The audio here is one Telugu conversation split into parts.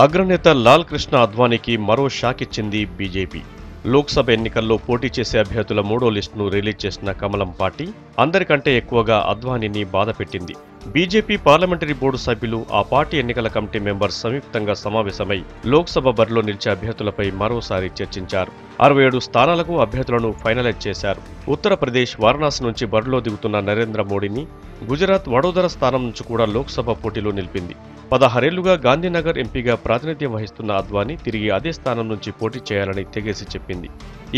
అగ్రనేత లాల్ కృష్ణ అద్వానీకి మరో షాక్ ఇచ్చింది బీజేపీ. లోక్సభ ఎన్నికల్లో పోటీ చేసే అభ్యర్థుల మూడో లిస్టును రిలీజ్ చేసిన కమలం పార్టీ అందరికంటే ఎక్కువగా అద్వానీని బాధపెట్టింది. బీజేపీ పార్లమెంటరీ బోర్డు సభ్యులు, ఆ పార్టీ ఎన్నికల కమిటీ మెంబర్స్ సంయుక్తంగా సమావేశమై లోక్సభ బరిలో నిలిచే అభ్యర్థులపై మరోసారి చర్చించారు. 67 స్థానాలకు అభ్యర్థులను ఫైనలైజ్ చేశారు. ఉత్తరప్రదేశ్ వారణాసి నుంచి బరిలో దిగుతున్న నరేంద్ర మోడీని గుజరాత్ వడోదర స్థానం నుంచి కూడా లోక్సభ పోటీలో నిలిపింది. 16 ఏళ్లుగా గాంధీనగర్ ఎంపీగా ప్రాతినిధ్యం వహిస్తున్న అద్వానీ తిరిగి అదే స్థానం నుంచి పోటీ చేయాలని తెగేసి చెప్పింది.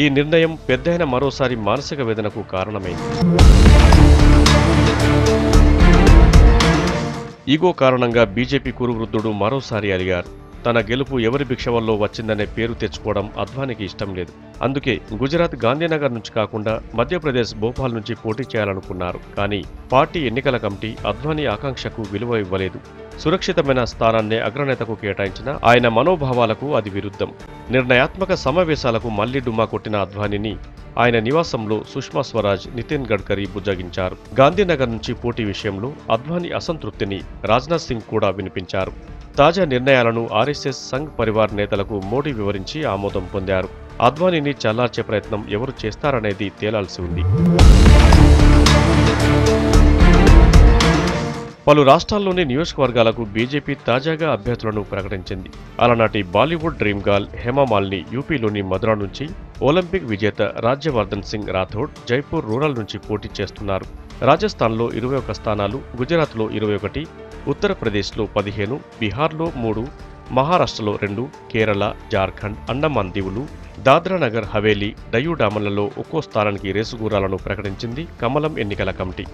ఈ నిర్ణయం పెద్దయిన మరోసారి మానసిక వేదనకు కారణమైంది. ఈగో కారణంగా బీజేపీ కురువృద్ధుడు మరోసారి అలిగారు. తన గెలుపు ఎవరి భిక్ష వల్ల వచ్చిందనే పేరు తెచ్చుకోవడం అద్వానీకి ఇష్టం లేదు. అందుకే గుజరాత్ గాంధీనగర్ నుంచి కాకుండా మధ్యప్రదేశ్ భోపాల్ నుంచి పోటీ చేయాలనుకున్నారు. కానీ పార్టీ ఎన్నికల కమిటీ అద్వానీ ఆకాంక్షకు విలువ ఇవ్వలేదు. సురక్షితమైన స్థానాన్నే అగ్రనేతకు కేటాయించిన ఆయన మనోభావాలకు అది విరుద్ధం. నిర్ణయాత్మక సమావేశాలకు మళ్లీ డుమ్మా కొట్టిన అద్వానీని ఆయన నివాసంలో సుష్మా స్వరాజ్, నితిన్ గడ్కరీ బుజ్జగించారు. గాంధీనగర్ నుంచి పోటీ విషయంలో అద్వానీ అసంతృప్తిని రాజ్నాథ్ సింగ్ కూడా వినిపించారు. తాజా నిర్ణయాలను ఆర్ఎస్ఎస్, సంఘ్ పరివార్ నేతలకు మోడీ వివరించి ఆమోదం పొందారు. అద్వానీని చల్లార్చే ప్రయత్నం ఎవరు చేస్తారనేది తేలాల్సి ఉంది. పలు రాష్ట్రాల్లోని నియోజకవర్గాలకు బీజేపీ తాజాగా అభ్యర్థులను ప్రకటించింది. అలనాటి బాలీవుడ్ డ్రీమ్ గర్ల్ హేమమాలిని యూపీలోని మథురా నుంచి, ఒలింపిక్ విజేత రాజ్యవర్ధన్ సింగ్ రాథోడ్ జైపూర్ రూరల్ నుంచి పోటీ చేస్తున్నారు. రాజస్థాన్లో 21 స్థానాలు, గుజరాత్లో 21, ఉత్తరప్రదేశ్లో 15, బీహార్లో 3, మహారాష్ట్రలో 2, కేరళ, జార్ఖండ్, అండమాన్ దీవులు, దాద్రా నగర్ హవేలీ, డయూ డామన్లలో ఒక్కో స్థానానికి రేసుగుర్రాలను ప్రకటించింది కమలం ఎన్నికల కమిటీ.